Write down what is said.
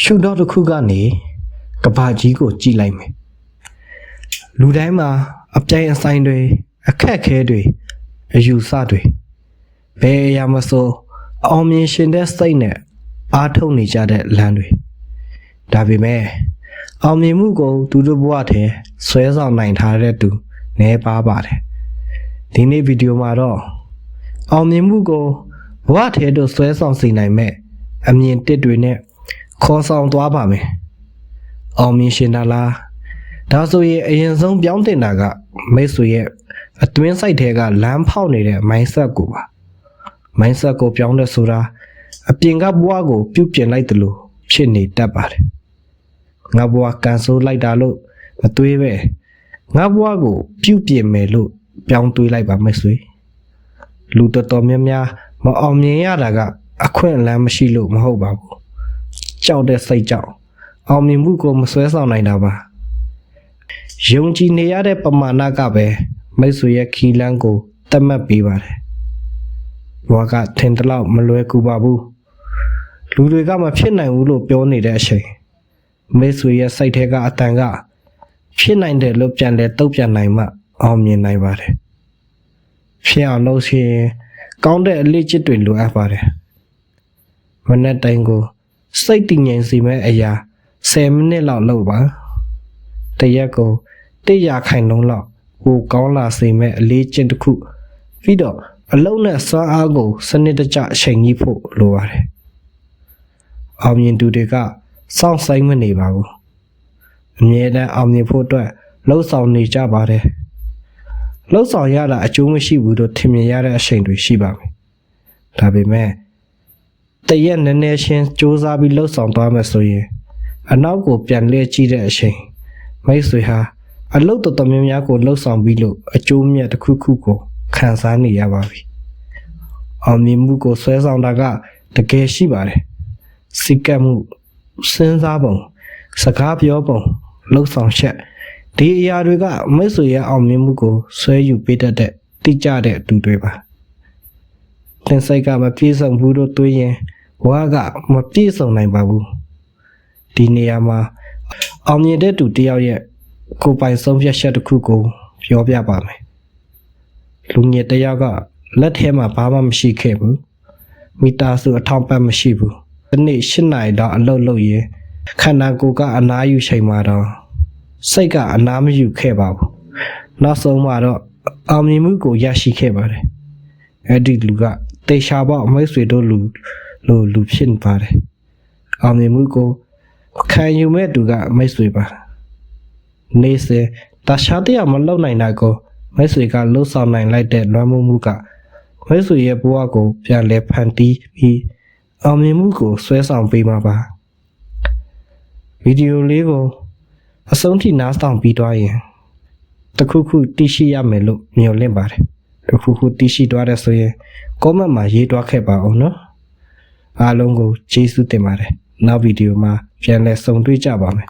ရှုတော့တစ်ခုကနေကဘာကြီးကိုကြည်လိုက်မယ်လူတိုင်းမှာအပြိုင်အဆိုင်တွေအခက်ခဲတွေအယူဆတွေဘယ်အရာမဆိုအောင်မြင်ရှင်တဲ့စိတ်နဲ့အားထုတ်နေကြတဲ့လမ်းတွေဒါပေမဲ့အောင်မြင်မှုကိုသူတို့ဘဝထဲဆွဲဆောင်နိုင်ထားတဲ့သူနည်းပါးပါတယ်ဒီနေ့ဗီဒီယိုမှာတော့အောင်မြင်မှုကိုဘဝထဲသို့ဆွဲဆောင်စေနိုင်မဲ့အမြင်တစ်တွေနဲ့ခေါ်ဆောင်သွားပါမယ်အောင်မြင်ရှင်တာလားဒါဆိုရင်အရင်ဆုံးပြောင်းတင်တာကမိတ်ဆွေရဲ့အတွင်းစိုက်ထဲကလမ်းဖောက်နေတဲ့ mindset ကိုပါ mindset ကိုပြောင်းတဲ့ဆိုတာအပြင်ကဘဝကိုပြုပြင်လိုက်တယ်လို့ဖြစ်နေတတ်ပါတယ်ငါဘဝကန်ဆိုးလိုက်တာလို့မတွေးပဲငါဘဝကိုပြုပြင်မယ်လို့ပြောင်းတွေးလိုက်ပါမိတ်ဆွေလူတော်တော်များများမအောင်မြင်ရတာကအခွင့်အလမ်းမရှိလို့မဟုတ်ပါဘူးကြောက်တဲ့စိတ်ကြောင့်အောင်မြင်မှုကိုမဆွဲဆောင်နိုင်တာပါယုံကြည်နေရတဲ့ပမာဏကပဲမိတ်ဆွေရဲ့ခီလန်းကိုတတ်မှတ်ပေးပါတယ်ဘဝကထင်တလောက်မလွယ်ကူပါဘူးလူတွေကမဖြစ်နိုင်ဘူးလို့ပြောနေတဲ့အချိန်မိတ်ဆွေရဲ့စိတ်ထဲကအတန်ကဖြစ်နိုင်တယ်လို့ပြန်လဲတုတ်ပြန်နိုင်မှအောင်မြင်နိုင်ပါတယ်ဖြစ်အောင်လုပ်ရှင်ကောင်းတဲ့အလေးကျင့်တွေလိုအပ်ပါတယ်မနေ့တိုင်းကိုစိတ်တည်ငြိမ်စေမယ့်အရာ10မိနစ်လောက်လုပ်ပါတရက်ကို100%လောက်ကိုကောင်းလာစေမယ့်အလေးကျင့်တစ်ခုပြီးတော့အလုံးနဲ့စွမ်းအားကိုစနစ်တကျအချိန်ကြီးဖို့လိုပါတယ်အောင်မြင်သူတွေကစောင့်ဆိုင်မနေပါဘူးအမြဲတမ်းအောင်မြင်ဖို့အတွက်လှုပ်ဆောင်နေကြပါတယ်လှုပ်ဆောင်ရတာအကျိုးမရှိဘူးလို့ထင်မြင်ရတဲ့အချိန်တွေရှိပါမယ်ဒါပေမဲ့တရက်နည်းနည်းချင်းစူးစမ်းပြီးလှုပ်ဆောင်သွားမယ်ဆိုရင်အနောက်ကိုပြန်လှည့်ကြည့်တဲ့အချိန်မိတ်ဆွေဟာအလုပ်တော်တော်များများကိုလှုပ်ဆောင်ပြီးလို့အကျိုးမြတ်တစ်ခုခုကိုခံစားနေရပါပြီအောင်မြင်မှုကိုဆွဲဆောင်တာကတကယ်ရှိပါတယ်စိတ်ကပ်မှုစဉ်းစားပုံစကားပြောပုံလှုပ်ဆောင်ချက်ဒီအရာတွေကမိတ်ဆွေရဲ့အောင်မြင်မှုကိုဆွဲယူပေးတတ်တဲ့တိကျတဲ့အတူတွေပါသင်စိတ်ကမပြည့်စုံဘူးလို့တွေးရင်ဘဝကမပြည့်စုံနိုင်ပါဘူးဒီနေရာမှာအောင်မြင်တဲ့သူတယောက်ရဲ့ကိုယ်ပိုင်ဆုံးဖြတ်ချက်တစ်ခုကိုပြောပြပါမယ်လူငယ်တယောက်ကလက်ထဲမှာဘာမှမရှိခဲ့ဘူးမိသားစုအထောက်ပံ့မရှိဘူးဒီနေ့8နာရီတော့အလုပ်လုပ်ရင်ခန္ဓာကိုယ်ကအနားယူချိန်မှာတော့စိတ်ကအနားမယူခဲ့ပါဘူးနောက်ဆုံးမှာတော့အောင်မြင်မှုကိုရရှိခဲ့ပါတယ်အဲ့ဒီလူကတေချာပေါမိတ်ဆွေတို့လူဖြစ်ပါတယ်အောင်မြင်မှုကိုခံယူမဲ့သူကမိတ်ဆွေပါနေစေတခြားတရားမလုပ်နိုင်တာကိုမိတ်ဆွေကလှုပ်ဆောင်နိုင်လိုက်တဲ့လွမ်းမိုးမှုကမိတ်ဆွေရဲ့ဘဝကိုပြန်လဲဖန်တီးပြီးအောင်မြင်မှုကိုဆွဲဆောင်ပေးမှာပါဗီဒီယိုလေးကိုအဆုံးထိနားဆောင်ပြီးသွားရင်တခုခုသိရှိရမယ်လို့မျှော်လင့်ပါတယ်တခုခုသိရှိသွားတဲ့ဆိုရင်comment မှာရေးသွားခဲ့ပါအောင်နော်အားလုံးကိုကျေးဇူးတင်ပါတယ်နောက်ဗီဒီယိုမှာပြန်လည်ဆုံတွေ့ကြပါမယ်